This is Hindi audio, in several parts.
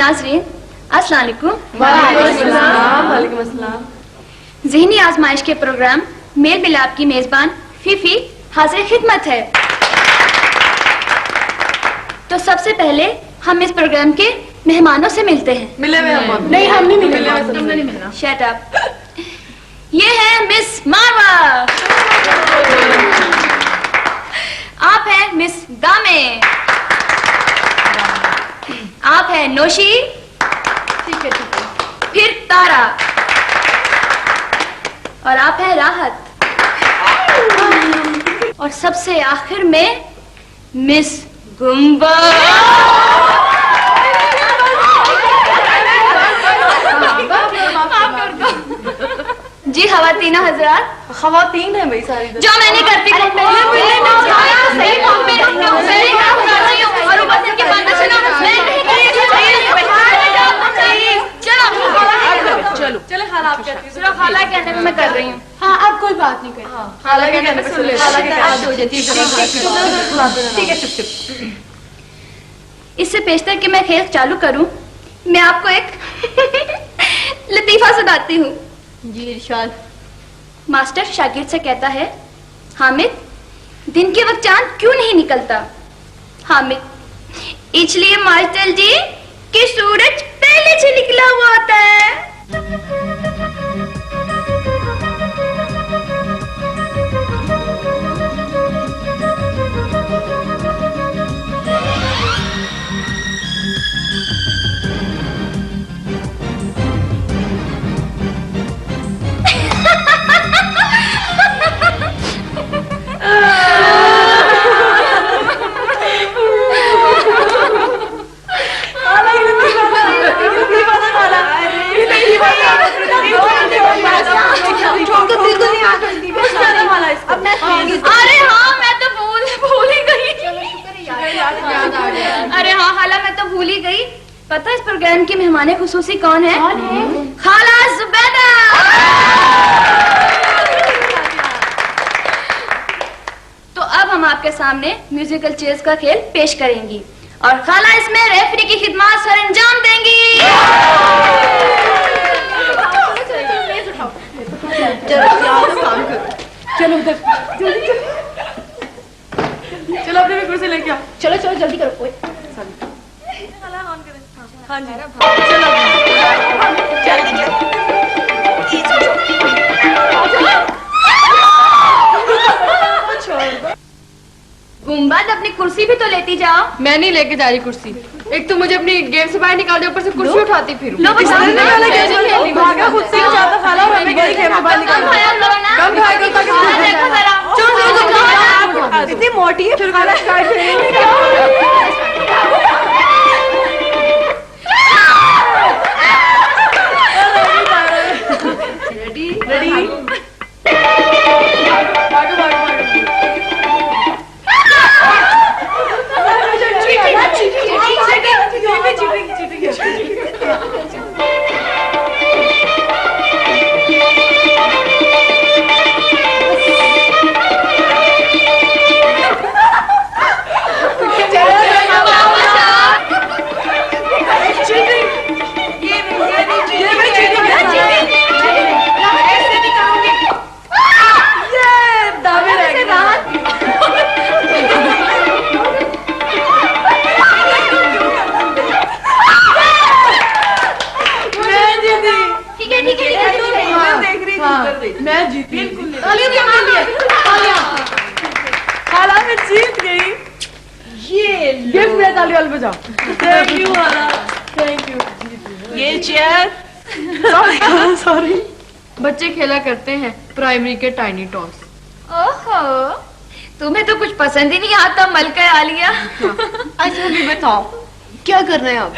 नाज़रीन, अस्सलाम वालेकुम। वालेकुम अस्सलाम। ज़हनी आजमाइश के प्रोग्राम मेल मिलाप की मेजबान फीफी हाजिर खिदमत है। तो सबसे पहले हम इस प्रोग्राम के मेहमानों से मिलते हैं। मिले हुए हम नहीं, हम नहीं मिले। Shut up. ये है मिस मारवा। आप हैं मिस दामे। आप हैं नोशी। ठीक है। फिर तारा। और आप हैं राहत। और सबसे आखिर में मिस गुम्बा। जी खवातीन हजरात, खवातीन है भाई सारी। जो मैं नहीं करती और ऊपर से इनकी बातें सुनो। चलो चलो खाला आप कहती सिर्फ खाला के कहने में मैं कर रही हूँ। हाँ, अब कोई बात नहीं करें। खाला के कहने पे सुन ले। ठीक है, चुप। इससे पेशतर कि मैं खेल चालू करूं, मैं आपको एक लतीफा सुनाती हूँ। जी इरशाद। मास्टर शागिर्द से कहता है, हामिद दिन के वक्त चांद क्यों नहीं निकलता? हामिद इसलिए मास्टर जी कि सूरज पहले से निकला हुआ होता है। अरे हाँ, मैं तो भूल ही गई। अरे हाँ खाला, मैं तो भूल ही गई। पता है इस प्रोग्राम की मेहमान खुसूसी कौन है? खाला जुबैदा। तो अब हम आपके सामने म्यूजिकल चेयर्स का खेल पेश करेंगी और खाला इसमें रेफरी की खिदमत सरअंजाम देंगी। चलो उधर, चलो अपने भी कुर्सी लेके आओ। चलो जल्दी करो। कोई हाँ जी गुम्बद अपनी कुर्सी भी तो लेती जाओ। मैं नहीं लेके जा रही कुर्सी। एक तो मुझे अपनी गेम से बाहर निकाल दो, ऊपर से कुर्सी उठाती फिर। लो बच्चा, भागा खुद से जाता खाला और हमें गेम से बाहर निकाल कम खाएगा ताकि इतनी मोटी है फिर खाला स्टार्ट रेडी मैं जीती। खाला मैं जीत गई। ये गिफ्ट में ताली वाले बजाओ। थैंक यू खाला, थैंक यू। ये चेयर। सॉरी। बच्चे खेला करते हैं प्राइमरी के टाइनी टॉस। ओहो, तुम्हें तो कुछ पसंद ही नहीं आता, मलका आ लिया। अच्छा भी बताओ क्या करना है अब?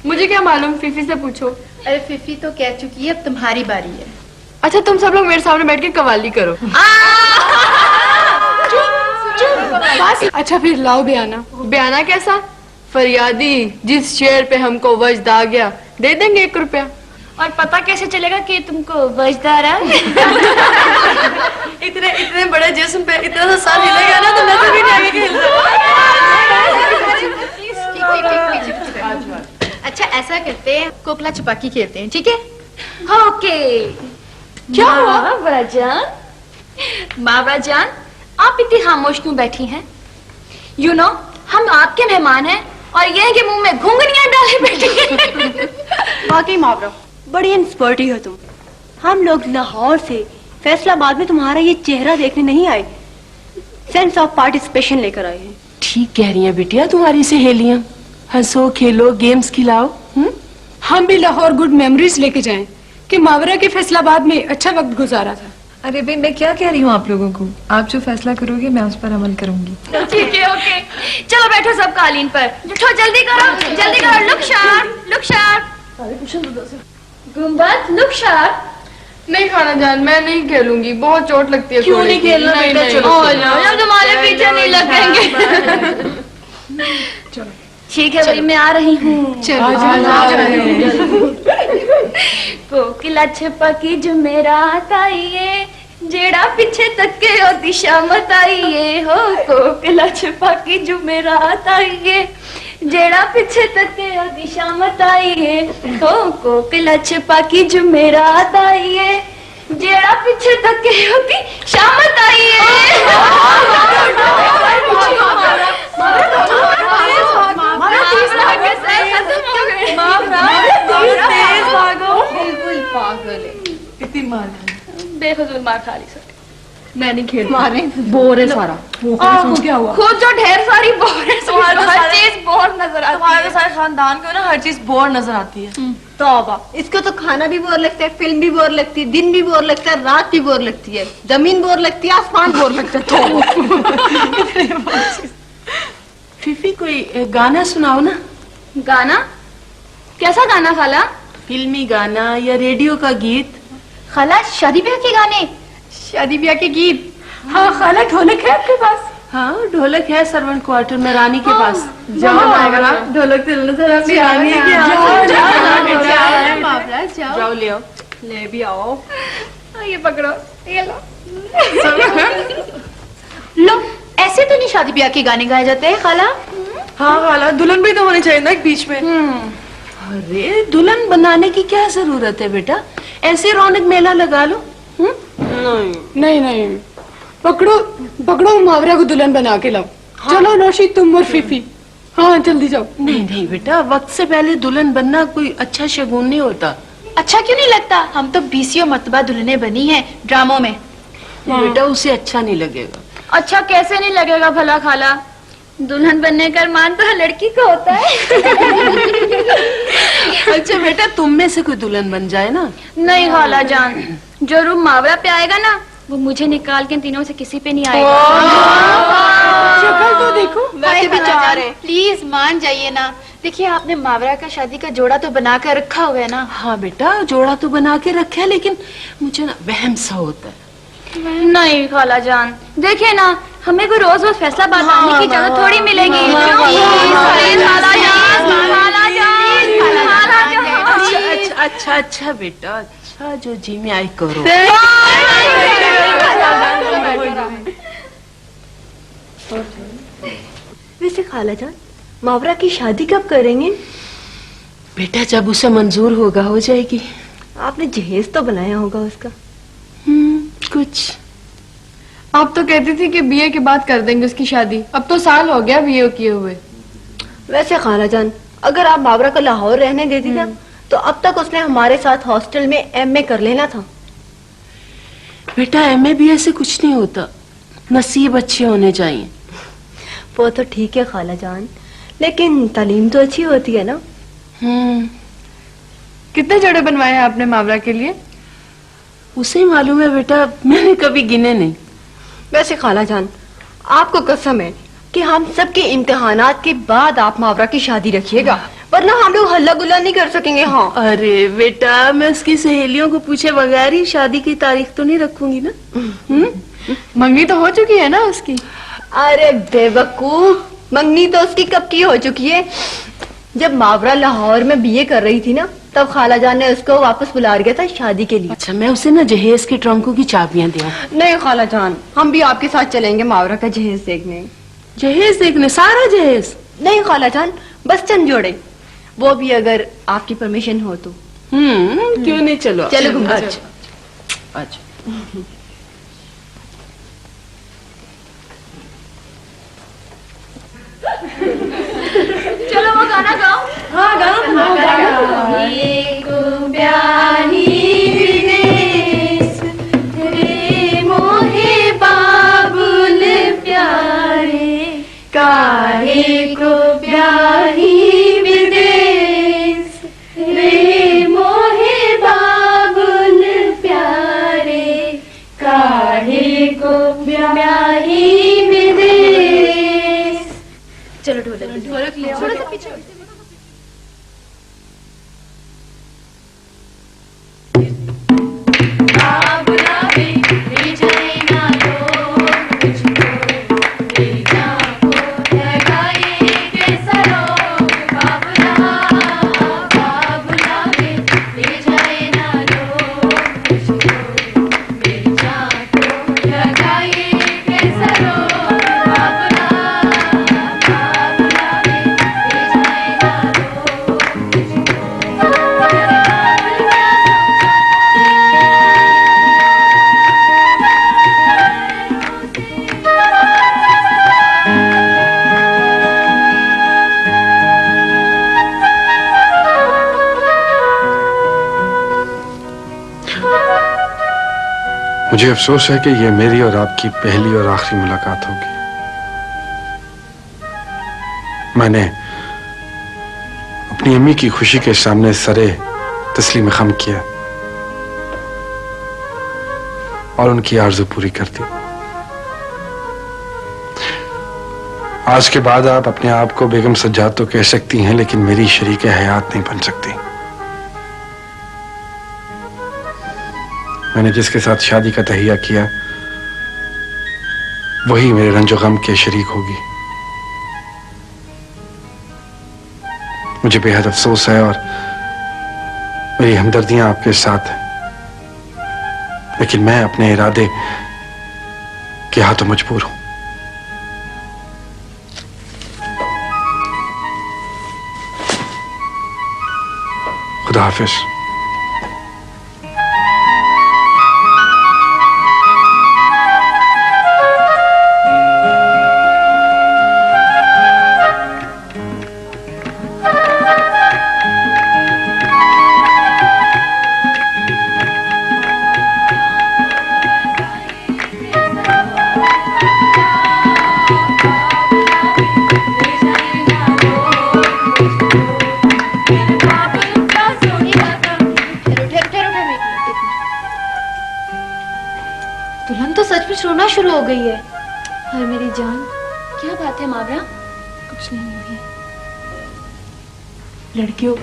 मुझे क्या मालूम, फीफी से पूछो। अरे फिफी तो कह चुकी है, अब तुम्हारी बारी है। अच्छा तुम सब लोग मेरे सामने बैठ के कवाली करो। बस अच्छा फिर लाओ बयाना। बयाना कैसा? फरियादी जिस शेर पे हमको वजद आ गया, दे देंगे 1 रुपया। और पता कैसे चलेगा कि तुमको वजदार है? इतने बड़े जिस्म पे इतना सा साल हिलेगा ना तो नजर भी नहीं आएगी। अच्छा ऐसा ऐसा करते हैं, कोपला छुपाकी खेलते हैं, ठीक है? ओके। क्या हुआ? मावरा जान, मावरा जान, आप इतनी खामोश क्यों बैठी हैं? यू नो, हम आपके मेहमान हैं और ये है कि मुंह में घुंघनियां डाले बैठी हैं। वाकई मावरा, बड़ी इंस्पर्टी हो तुम। हम लोग लाहौर से फैसलाबाद में तुम्हारा ये चेहरा देखने नहीं आए, सेंस ऑफ पार्टिसिपेशन लेकर आए हैं। ठीक कह रही हैं बिटिया तुम्हारी सहेलियां। हंसो, खेलो, गेम्स खिलाओ। हम भी लाहौर गुड मेमोरीज लेके जाएं कि मावरा के फैसलाबाद में अच्छा वक्त गुजारा था। अरे भाई, मैं क्या कह रही हूँ आप लोगों को? आप जो फैसला करोगे मैं उस पर अमल करूंगी। ठीक है, ओके। चलो बैठो सब कालीन पर। उठो, जल्दी करो, जल्दी करो। Look sharp, look sharp. गुम्बद, लुक शार्प। नहीं खाना जान, मैं नहीं खेलूंगी, बहुत चोट लगती है। क्यों नहीं खेलना बेटा? चलो जब तुम्हारे पीछे नहीं लगेंगे। चलो ठीक है भाई, मैं आ रही हूँ। कोकिला छपकी जुमेरात आइए, जेड़ा पीछे तक के ओ दिशा मत आइए हो। कोकिला छपकी जुमेरात आइए, जेड़ा पीछे तक के ओ दिशा मत आइए हो। कोकिला छपकी जुमेरात आइए, जेड़ा पीछे तक के ओ दिशा मत बेफजूल मार खा ली सर। मैं नहीं खेल। बोर है सारा। क्या हुआ? खुद जो ढेर सारी बोर है, हर चीज बोर नजर आती तुम्हारे है। सारे खानदान को ना हर चीज बोर नजर आती है। तौबा, इसको तो खाना भी बोर लगता है, फिल्म भी बोर लगती है, दिन भी बोर लगता है, रात भी बोर लगती है, जमीन बोर लगती है, आसमान बोर लगता है। फीफी कोई गाना सुनाओ ना। गाना? कैसा गाना खाला? फिल्मी गाना या रेडियो का गीत? खाला, शादी ब्याह के गाने? शादी ब्याह के गीत? हाँ खाला, ढोलक है आपके पास? हाँ ढोलक है सर्वेंट क्वार्टर में रानी के पास। जाओ ढोलक से रानी जाओ ले आओ। ले भी आओ। ये पकड़ो, ये लो। लो, ऐसे तो नहीं शादी ब्याह के गाने गाए जाते हैं खाला। हाँ खाला, दुल्हन भी तो होनी चाहिए ना एक बीच में। अरे दुल्हन बनाने की क्या जरूरत है बेटा, ऐसे रौनक मेला लगा लो। नहीं नहीं, पकड़ो पकड़ो, मावरा को दुल्हन बना के लाओ। चलो नौशी, तुम और फीफी। हाँ जल्दी जाओ। नहीं नहीं बेटा, वक्त से पहले दुल्हन बनना कोई अच्छा शगुन नहीं होता। अच्छा क्यों नहीं लगता? हम तो 20 मरतबा दुल्हने बनी हैं ड्रामों में। बेटा उसे अच्छा नहीं लगेगा। अच्छा कैसे नहीं लगेगा भला खाला? दुल्हन बनने का अरमान तो लड़की को होता है। अच्छा बेटा, तुम में से कोई दुल्हन बन जाए ना। नहीं खाला जान, जो रूम मावरा पे आएगा ना, वो मुझे निकाल के तीनों से किसी पे नहीं आएगा। शक्ल तो देखो। वैसे भी चाह रहे हैं, प्लीज मान जाइए ना। देखिए, आपने मावरा का शादी का जोड़ा तो बना कर रखा हुआ है ना। हाँ बेटा, जोड़ा तो बना के रखा है, लेकिन मुझे ना वहम सा होता है। नहीं खाला जान, देखिए ना, हमें कोई रोज रोज फैसला बताने की इजाजत थोड़ी मिलेगी। अच्छा बेटा, अच्छा जो जी में आई करो। वैसे खाला जान, मावरा की शादी कब करेंगे? बेटा जब उसे मंजूर होगा हो जाएगी। आपने जहेज तो बनाया होगा उसका। कुछ। आप तो कहती थी कि बीए के बाद कर देंगे उसकी शादी, अब तो साल हो गया बीए किए हुए। वैसे खाला जान, अगर आप मावरा को लाहौर रहने देती ना, तो अब तक उसने हमारे साथ हॉस्टल में एमए कर लेना था। बेटा एमए बीए से कुछ नहीं होता, नसीब अच्छे होने चाहिए। वो तो ठीक है खाला जान, लेकिन तालीम तो अच्छी होती है ना। कितने जोड़े बनवाए हैं आपने मावरा के लिए? उसे ही मालूम है बेटा, मैंने कभी गिने नहीं। वैसे खाला जान, आपको कसम है कि हम सबके इम्तिहानात के बाद आप मावरा की शादी रखिएगा, वरना हम लोग हल्ला गुल्ला नहीं कर सकेंगे। हाँ अरे बेटा, मैं उसकी सहेलियों को पूछे बगैर ही शादी की तारीख तो नहीं रखूंगी ना। मंगनी तो हो चुकी है ना उसकी। अरे बेवकूफ, मंगनी तो उसकी कब की हो चुकी है। जब मावरा लाहौर में बीए कर रही थी ना, तब खाला जान ने उसको वापस बुला दिया था शादी के लिए। अच्छा, मैं उसे ना जहेज के ट्रंकों की चाबियां दूं? नहीं खाला जान, हम भी आपके साथ चलेंगे मावरा का जहेज देखने। जहेज देखने? सारा जहेज? नहीं खाला जान, बस चंद जोड़े। वो भी अगर आपकी परमिशन हो तो। क्यों नहीं, चलो चलो घूमने चलो। अच्छा अच्छा। चलो वो गाना गाओ। हाँ गाओ। एक प्यारी विदेश रे मोहे बाबुल प्यारे, काहे को प्यारी विदेश रे मोहे बाबुल प्यारे, काहे को प्यारी विदेश। चलो ढोलक ले आओ। थोड़ा सा पीछे। मुझे अफसोस है कि ये मेरी और आपकी पहली और आखिरी मुलाकात होगी। मैंने अपनी अम्मी की खुशी के सामने सरे तस्लीम खम किया और उनकी आरज़ू पूरी कर दी। आज के बाद आप अपने आप को बेगम सज्जाद तो कह सकती हैं, लेकिन मेरी शरीके हयात नहीं बन सकती। मैंने जिसके साथ शादी का तहिया किया वही मेरे रंजो गम के शरीक होगी। मुझे बेहद अफसोस है और मेरी हमदर्दियां आपके साथ हैं, लेकिन मैं अपने इरादे के हाथों मजबूर हूं। खुदा हाफिज। दुल्हन तो सचमुच रोना शुरू हो गई है। हाय मेरी जान, क्या बात है मावरा? कुछ नहीं हुई। लड़कियों,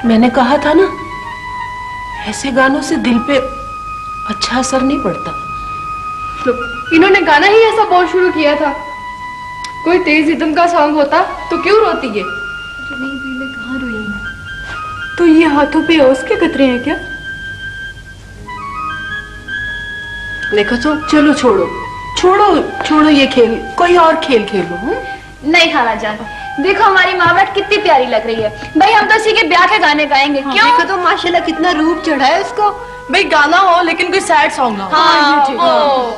मैंने कहा था ना, ऐसे गानों से दिल पे अच्छा असर नहीं पड़ता। तो इन्होंने गाना ही ऐसा बोल शुरू किया था। कोई तेज रिदम का सॉन्ग होता तो क्यों रोती है? कहाँ रोई? तो ये हाथों पे ओस के कतरे हैं क्या? देखो तो, चलो छोड़ो छोड़ो छोड़ो ये खेल, कोई और खेल खेलो। नहीं खाला जान, देखो हमारी मावरा कितनी प्यारी लग रही है। भाई हम तो इसी के ब्याह के गाने गाएंगे। क्यों? देखो तो माशाल्लाह कितना रूप चढ़ा है उसको। भाई गाना हो लेकिन कोई सैड सॉन्ग ना हो। हाँ, ये ठीक है।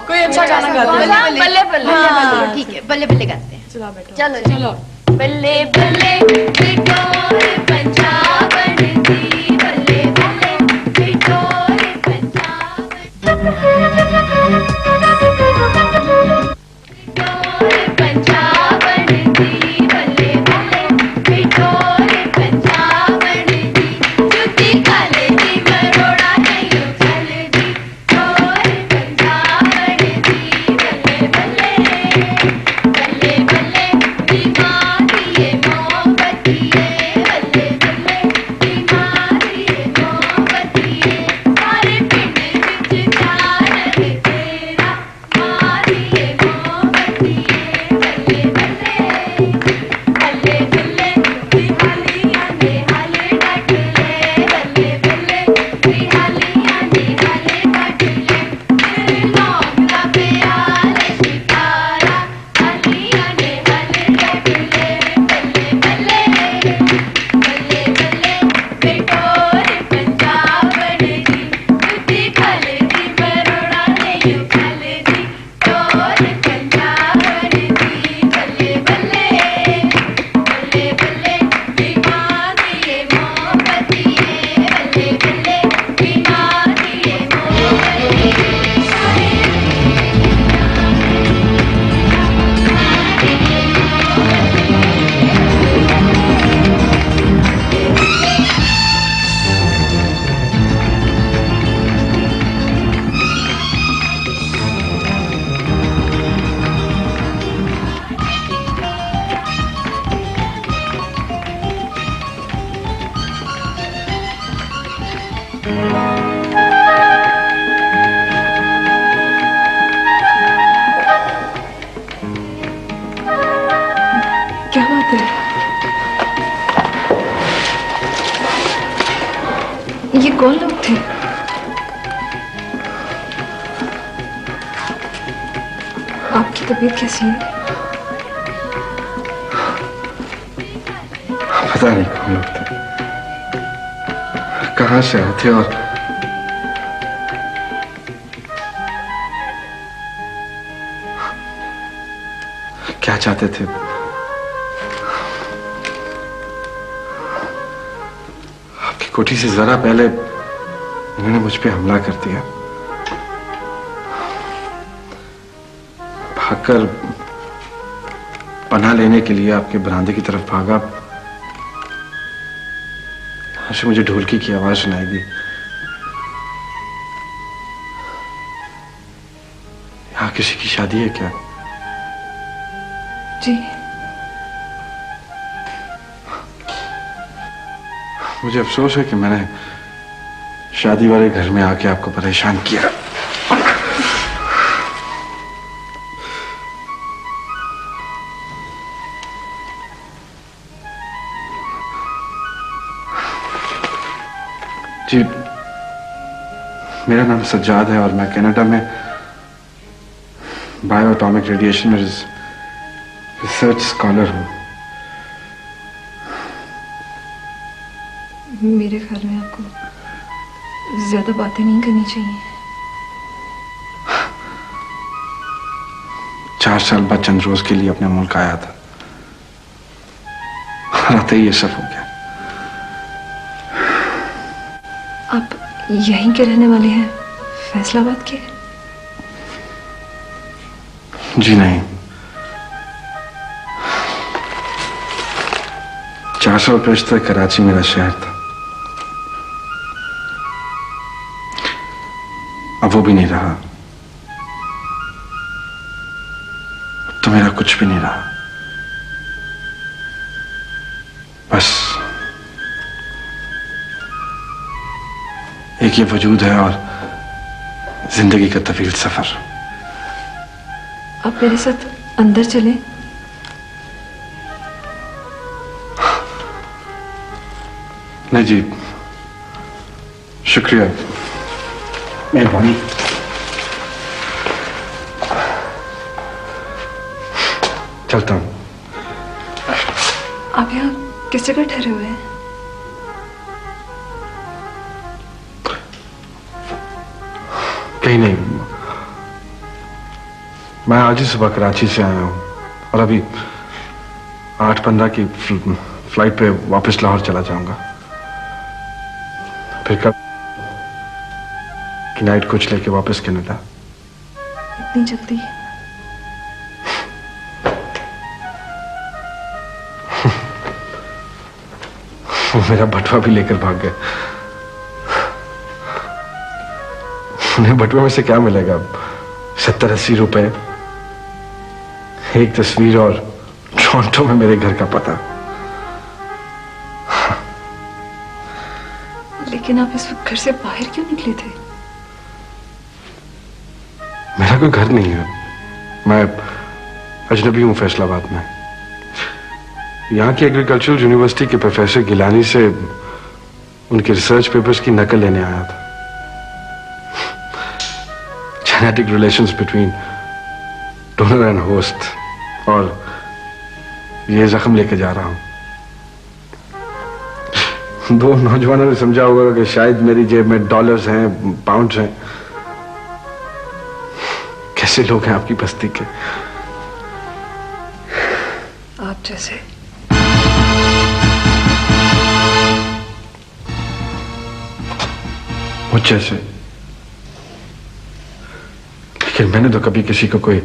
कोई अच्छा गाना गाते हैं। बल्ले बल्ले। हाँ, ठीक है, बल्ले बल्ले गाते हैं। चलो बैठो। चलो चलो। बल्ले बल्ले बिटोर पंजाबन दी, बल्ले बल्ले बिटोर पंजाबन दी, बल्ले बल्ले बिटोर पंजाबन दी, जुती काले दी मरोड़ा नहीं चल दी, बिटोर पंजाबन दी, बल्ले बल्ले बल्ले बल्ले दी माँ की ये मोहब्बत ये, बल्ले बल्ले ये कौन लोग थे? आपकी तबीयत कैसी है? पता नहीं कौन लोग थे, कहां से आए थे और क्या चाहते थे। आपकी कोठी से जरा पहले उन्होंने मुझ पे हमला कर दिया। भागकर पनाह लेने के लिए आपके बरामदे की तरफ भागा। वहां से मुझे ढोलकी की आवाज सुनाई दी। यहाँ किसी की शादी है क्या? जी। मुझे अफसोस है कि मैंने शादी वाले घर में आके आपको परेशान किया। जी, मेरा नाम सज्जाद है और मैं कनाडा में बायो एटॉमिक रेडिएशन में रिसर्च स्कॉलर हूं। मेरे ख्याल में आपको ज्यादा बातें नहीं करनी चाहिए। 4 साल बाद चंद रोज के लिए अपने मुल्क आया था, आते ही ये सब हो गया। आप यहीं के रहने वाले हैं, फैसलाबाद के? जी नहीं, 4 साल पहले तक कराची मेरा शहर था। अब वो भी नहीं रहा, तो मेरा कुछ भी नहीं रहा। बस एक ये वजूद है और जिंदगी का तवील सफर। आप मेरे साथ अंदर चलें। नहीं जी, शुक्रिया, मेहरबानी। चलता हूं। आप यहाँ किस जगह ठहरे हुए हैं? कहीं नहीं, मैं आज ही सुबह कराची से आया हूं और अभी 8:15 की फ्लाइट पे वापस लाहौर चला जाऊंगा। फिर कब की नाइट कोच लेके वापस कनाडा। इतनी जल्दी? वो मेरा बटुआ भी लेकर भाग गए। उन्हें बटुए में से क्या मिलेगा? 70-80 रुपए, एक तस्वीर और टोरंटो में मेरे घर का पता। लेकिन आप इस वक्त घर से बाहर क्यों निकले थे? मेरा कोई घर नहीं है, मैं अजनबी हूं फैसलाबाद में। यहाँ की एग्रीकल्चरल यूनिवर्सिटी के प्रोफेसर गिलानी से उनके रिसर्च पेपर्स की नकल लेने आया था। Genetic relations between donor and host, और ये जख्म लेके जा रहा हूं। 2 नौजवानों ने समझा होगा कि शायद मेरी जेब में डॉलर्स हैं, पाउंड्स हैं। कैसे लोग हैं आपकी बस्ती के? आप जैसे। मुझ जैसे? लेकिन मैंने तो कभी किसी को कोई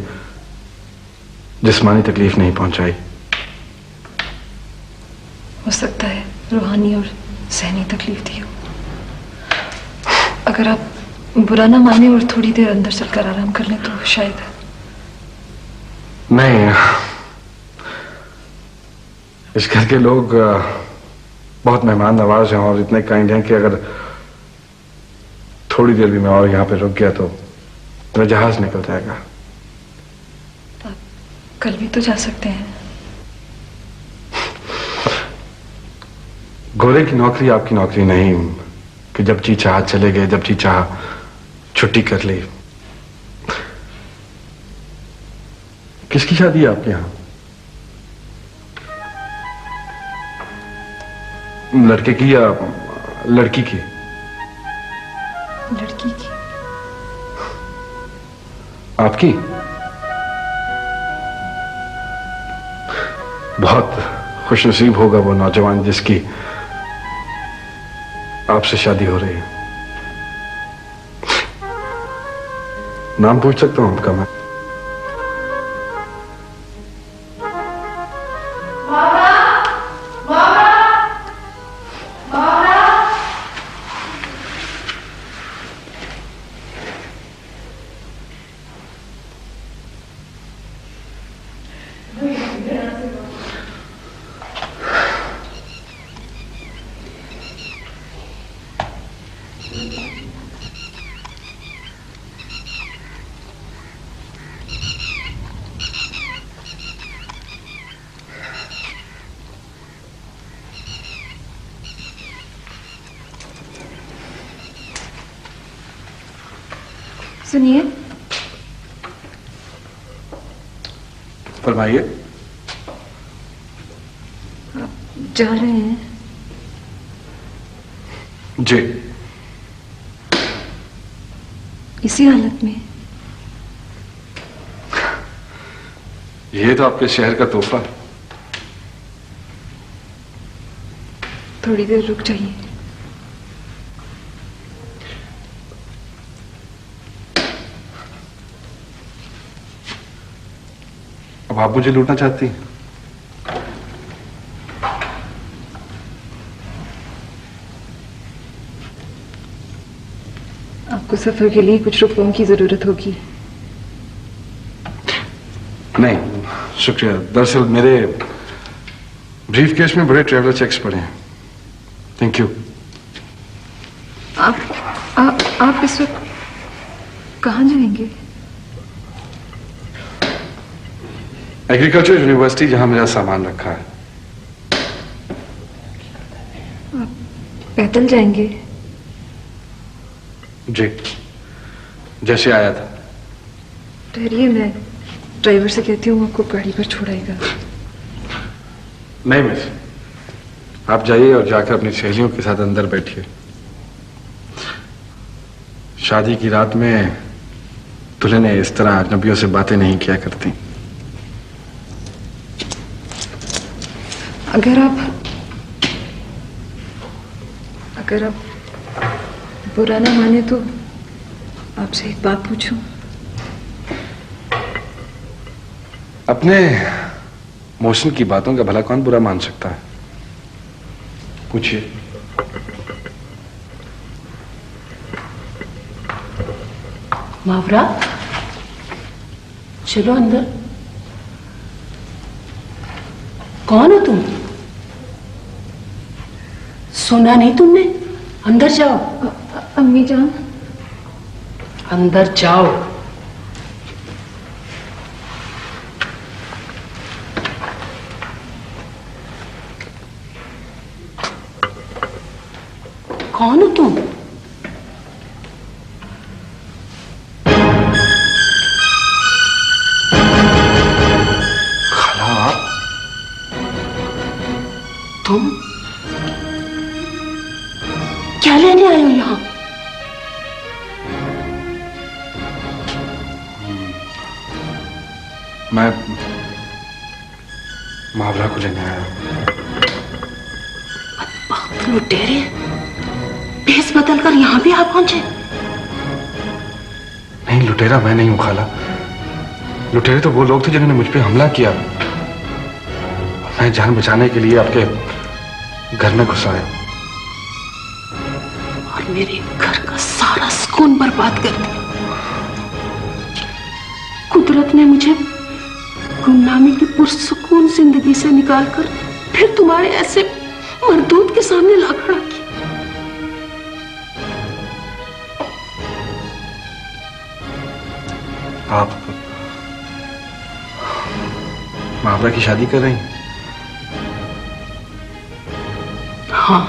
जिस्मानी तकलीफ नहीं पहुंचाई। हो सकता है रूहानी और ज़हनी तकलीफ दी हो। अगर आप बुरा ना माने और थोड़ी देर अंदर चलकर आराम कर लें तो शायद। नहीं, इस घर के लोग बहुत मेहमान नवाज हैं और इतने काइंड हैं कि अगर थोड़ी देर भी मैं और यहाँ पे रुक गया तो मेरा जहाज निकल जाएगा। आप कल भी तो जा सकते हैं। गोरे की नौकरी आपकी नौकरी नहीं कि जब जी चाह चले गए, जब जी चाह छुट्टी कर ली। किसकी शादी है आपके यहां? लड़के की या लड़की की? लड़की की। आपकी? बहुत खुशनसीब होगा वो नौजवान जिसकी आपसे शादी हो रही है। नाम पूछ सकता हूं आपका मैं? सुनिए। फरमाइए। जा रहे हैं? जी। इसी हालत में? ये तो आपके शहर का तोहफा। थोड़ी देर रुक जाइए। अब आप मुझे लूटना चाहती हैं? आपको सफर के लिए कुछ रुपयों की जरूरत होगी। नहीं शुक्रिया। दरअसल मेरे ब्रीफ केस में बड़े ट्रैवलर चेक्स पड़े हैं। Thank you. आप इस वक्त कहाँ जाएंगे? एग्रीकल्चर यूनिवर्सिटी जहां मेरा सामान रखा है। आप पैदल जाएंगे? जी, जैसे आया था। ठहरिए, मैं ड्राइवर से कहती हूँ आपको गाड़ी पर छोड़ाएगा। नहीं मिस, आप जाइए और जाकर अपनी सहेलियों के साथ अंदर बैठिए। शादी की रात में दुल्हनें इस तरह अजनबियों से बातें नहीं किया करती। अगर आप बुरा ना माने तो आपसे एक बात पूछूं? अपने मोशन की बातों का भला कौन बुरा मान सकता है? पूछिए। मावरा, चलो अंदर। कौन हो तुम? सुना नहीं तुमने? अंदर जाओ। अम्मी जान। अंदर जाओ। कौन हो तुम? खाला, तुम क्या लेने आए हो यहाँ? मैं मावरा को लेने आया। लुटेरे भेस बदल कर यहाँ भी आ पहुंचे। नहीं, लुटेरा मैं नहीं हूं खाला। लुटेरे तो वो लोग थे जिन्होंने मुझ पे हमला किया। मैं जान बचाने के लिए आपके घर में घुस आया और मेरे घर का सारा सुकून बर्बाद कर दिया। कुदरत ने मुझे गुमनामी की पुरसुकून जिंदगी से निकालकर फिर तुम्हारे ऐसे मरदूत के सामने ला खड़ा किया। आप मावरा की शादी कर रही हैं? हाँ,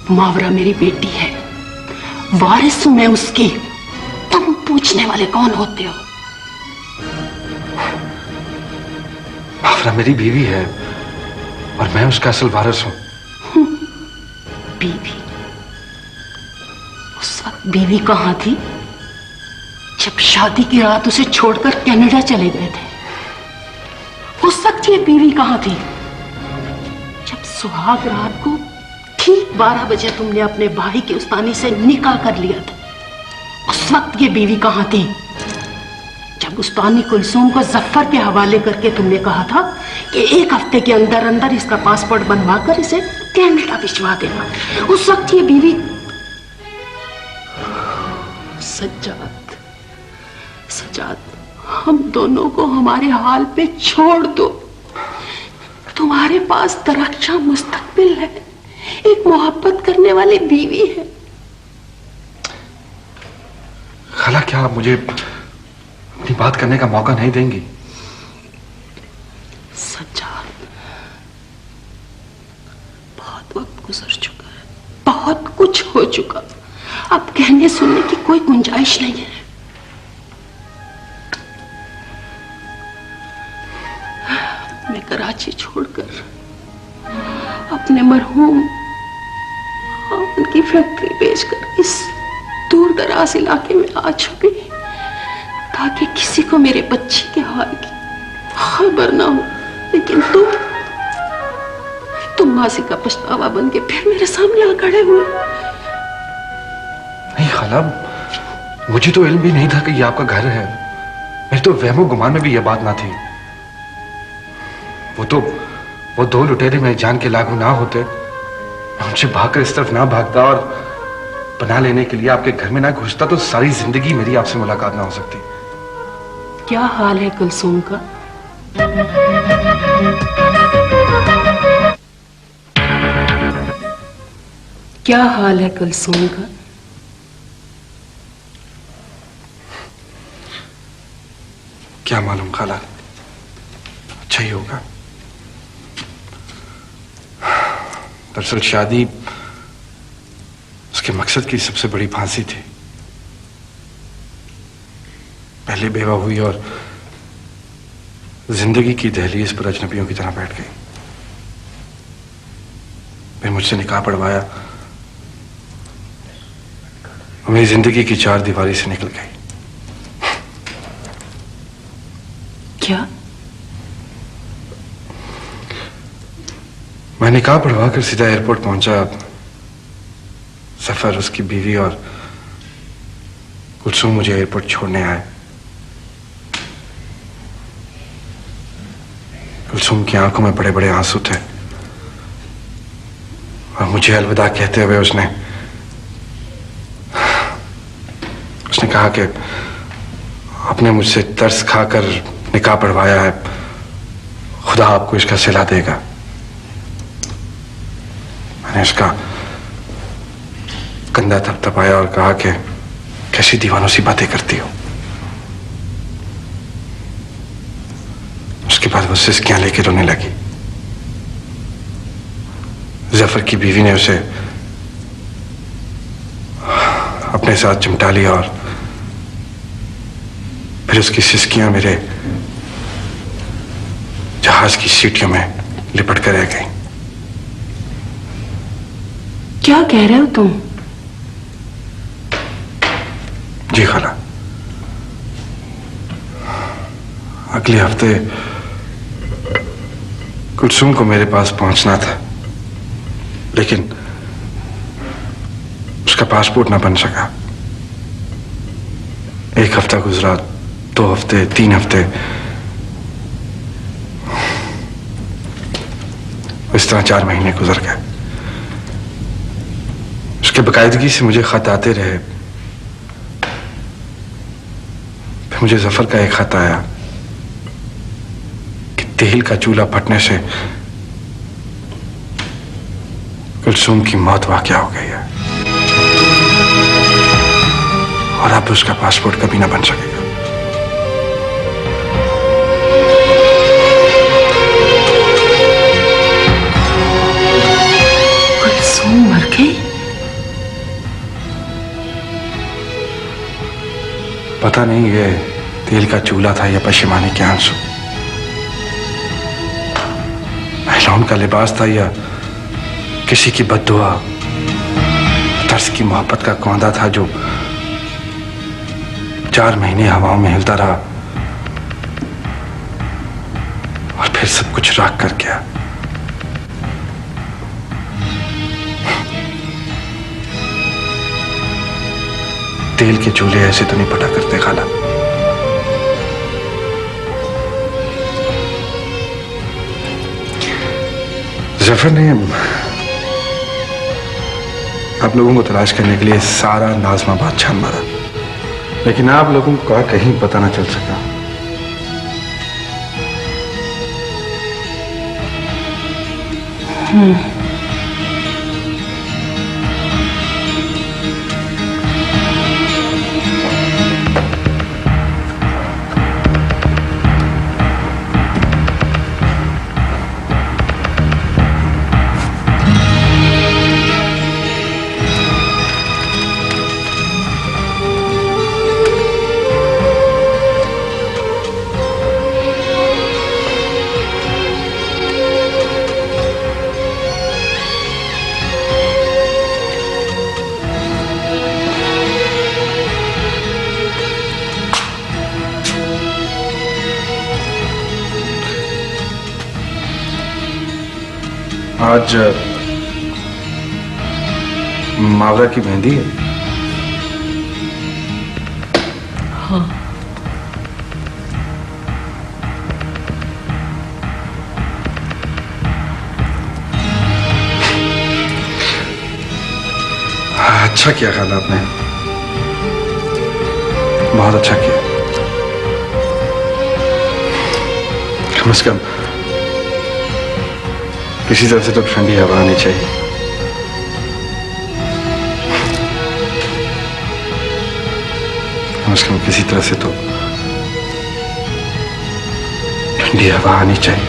मावरा मेरी बेटी है, वारिस हूं मैं उसकी। तुम पूछने वाले कौन होते हो? मावरा मेरी बीवी है और मैं उसका असल वारिस हूं। बीवी? उस वक्त बीवी कहां थी जब शादी की रात उसे छोड़कर कनाडा चले गए थे? उस वक्त ये बीवी कहां थी जब सुहाग रात को ठीक 12 बजे तुमने अपने भाई के उस्तानी से निकाह कर लिया था? उस वक्त ये बीवी कहां थी जब उस्तानी कुलसूम को जफर के हवाले करके तुमने कहा था कि 1 हफ्ते के अंदर अंदर इसका पासपोर्ट बनवा कर इसे कनाडा भिजवा देना? उस वक्त ये बीवी। सज्जाद, सज्जाद, हम दोनों को हमारे हाल पे छोड़ दो। तुम्हारे पास तरक्शा मुस्तकबिल है, एक मोहब्बत करने वाली बीवी है। खाला, क्या आप मुझे अपनी बात करने का मौका नहीं देंगी? सज्जाद, बहुत वक्त गुजर चुका है, बहुत कुछ हो चुका। अब कहने सुनने की कोई गुंजाइश नहीं है। मैं कराची छोड़कर अपने मरहूम उनकी फैक्ट्री बेचकर इस दूर दराज इलाके में आ चुकी ताकि किसी को मेरे बच्चे के हाल की खबर ना हो। लेकिन तुम मासी का पछतावा बन के फिर मेरे सामने आ खड़े हुए। नहीं खाला, मुझे तो इल्म भी नहीं था कि ये आपका घर है। मेरे तो वहमो गुमान में भी यह बात ना थी। वो 2 लुटेरे मेरी जान के लागू ना होते, मैं उनसे भागकर इस तरफ ना भागता और बना लेने के लिए आपके घर में ना घुसता, तो सारी जिंदगी मेरी आपसे मुलाकात ना हो सकती। क्या हाल है कुलसूम का? क्या हाल है कुलसूम का? क्या मालूम खाला, अच्छा ही होगा। दरअसल शादी उसके मकसद की सबसे बड़ी फांसी थी। पहले बेवा हुई और जिंदगी की दहलीज पर अजनबियों की तरह बैठ गई। फिर मुझसे निकाह पढ़वाया और मेरी जिंदगी की 4 दीवारी से निकल गई। क्या? मैं निकाह पढ़वा कर सीधा एयरपोर्ट पहुंचा। सफर, उसकी बीवी और कुलसूम मुझे एयरपोर्ट छोड़ने आए। कुलसूम की आंखों में बड़े बड़े आंसू थे और मुझे अलविदा कहते हुए उसने कहा कि आपने मुझसे तरस खाकर निकाह पढ़वाया है, खुदा आपको इसका सिला देगा। मैंने उसका कंधा थपथपाया और कहा कि कैसी दीवानों सी बातें करती हो। उसके बाद वो सिसकियां लेके रोने लगी। जफर की बीवी ने उसे अपने साथ चिमटा लिया और फिर उसकी सिसकियां मेरे जहाज की सीटियों में लिपट कर रह गई। क्या कह रहे हो तुम? जी खाला, अगले हफ्ते कुलसूम को मेरे पास पहुंचना था, लेकिन उसका पासपोर्ट ना बन सका। 1 हफ्ता गुजरा, 2 हफ्ते, 3 हफ्ते, इस तरह 4 महीने गुजर गए। उसके बाकायदगी से मुझे खत आते रहे। फिर मुझे जफर का एक खत आया कि तेल का चूल्हा फटने से कुलसूम की मौत वाक़या हो गई है और अब उसका पासपोर्ट कभी ना बन सकेगा। पता नहीं ये तेल का चूल्हा था या पशेमानी के आंसू, महिलाओं का लिबास था या किसी की बद्दुआ, तर्स की मोहब्बत का कौंधा था जो 4 महीने हवाओं में हिलता रहा और फिर सब कुछ राख कर गया। तेल के चूल्हे ऐसे तो नहीं फटा करते खाला। जफर ने आप लोगों को तलाश करने के लिए सारा नाज़माबाद छान मारा, लेकिन आप लोगों को कहीं पता ना चल सका। आज मावरा की मेहंदी है। हाँ। अच्छा किया खाला आपने, बहुत अच्छा किया। कम से कम किसी तरह से तो ठंडी हवा आनी चाहिए। कम से कम किसी तरह से तो ठंडी हवा आनी चाहिए,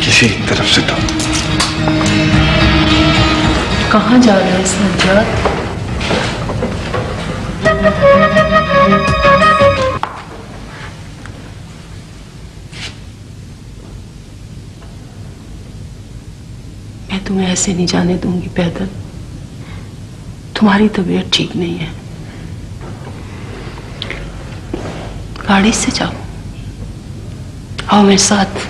किसी तरफ से तो। कहाँ जा रहे हैं सज्जाद? मैं तुम्हें ऐसे नहीं जाने दूंगी पैदल। तुम्हारी तबीयत ठीक नहीं है, गाड़ी से जाओ। आओ मेरे साथ।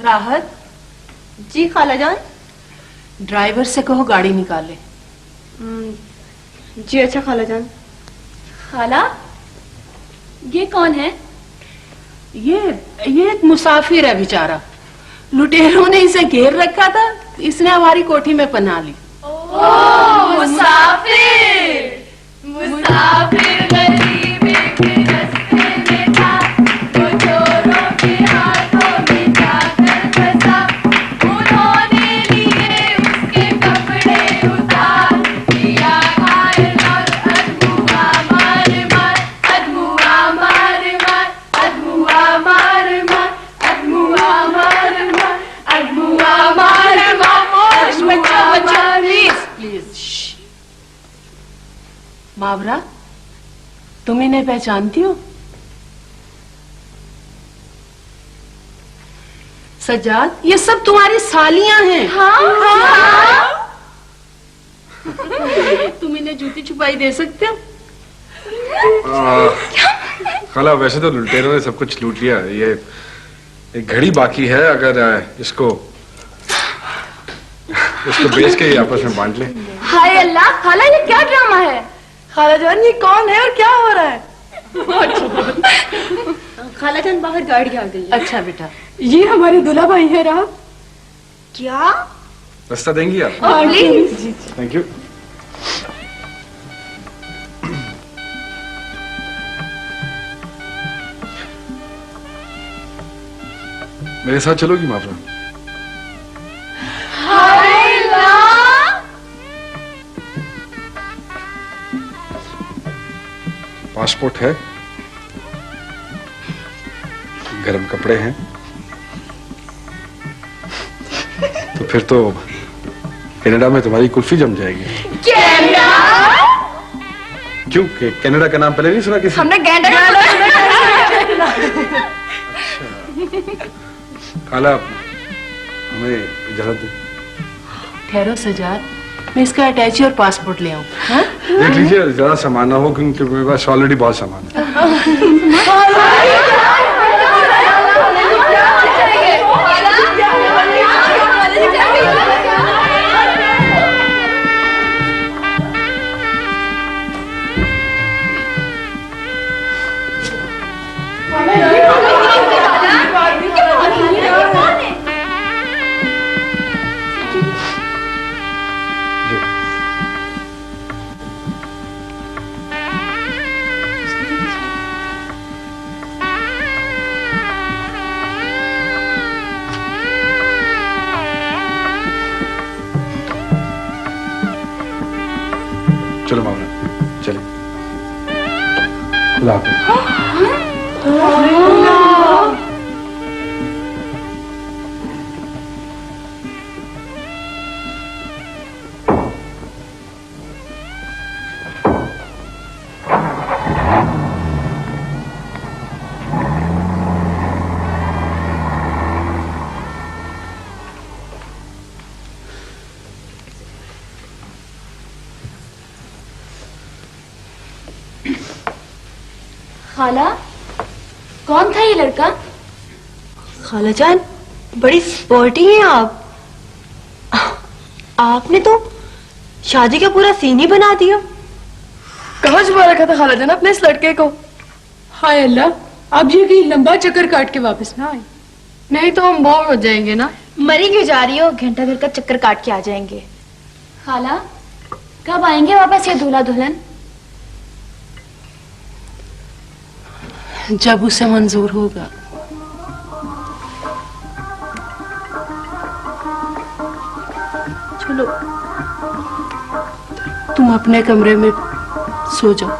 राहत जी खाला जान। ड्राइवर से कहो गाड़ी निकाले। जी अच्छा खाला जान। खाला, ये कौन है? ये एक मुसाफिर है बेचारा। लुटेरों ने इसे घेर रखा था, इसने हमारी कोठी में पनाह ली। मुसाफिर, मुसाफिर गरीबी के रास्ते में था, वो चोरों के हाथों में जाकर फंसा। उन्होंने लिए उसके कपड़े उतार, किया घायल और अधमुआ मार मार, अधमुआ मार मार, अधमुआ मार मार, अधमुआ मार मार, अधमुआ मार मार। प्लीज। मावरा, तुम इन्हें पहचानती हो? सज्जाद, ये सब तुम्हारी सालियां हैं। हाँ? तुम इन्हें जूती छुपाई दे सकते हो? खाला, वैसे तो लुटेरों ने सब कुछ लूट लिया। ये एक घड़ी बाकी है, अगर इसको बेच के ही आपस में बांट ले। हाय अल्लाह, खाला ये क्या ड्रामा है? खालाजान ये कौन है और क्या हो रहा है? खालाजान बाहर गाड़ी आ गई है। अच्छा बेटा। ये हमारे दूल्हा भाई है राह। क्या? रास्ता देंगी आप? प्लीज। Thank you. मेरे साथ चलोगी मावरा? पासपोर्ट है, गर्म कपड़े हैं, तो फिर तो कनाडा में तुम्हारी कुल्फी जम जाएगी। क्यों? कनाडा का नाम पहले नहीं सुना किसी? हमने गैंडा खाला हमें इजाजत दे। ठहरो सजाद, मैं इसका अटैची और पासपोर्ट ले आऊं। हाँ? देख लीजिए ज्यादा सामान ना हो, क्योंकि मेरे पास ऑलरेडी बहुत सामान है। चलो मामला चलिए। खुदा हाफिज। खाला, कौन था ये लड़का? खालाजान बड़ी स्पोर्टी हैं आप। आपने तो शादी का पूरा सीन ही बना दिया। कहाँ छुपा रखा था खालाजान अपने इस लड़के को? हाय अल्लाह, अब ये कहीं लंबा चक्कर काट के वापस ना आए। नहीं तो हम बोर हो जाएंगे ना। मरी क्यों जा रही हो? घंटा भर का चक्कर काट के आ जाएंगे। खाला, कब आएंगे वापस ये दूल्हा दुल्हन? जब उसे मंजूर होगा। चलो तुम अपने कमरे में सो जाओ।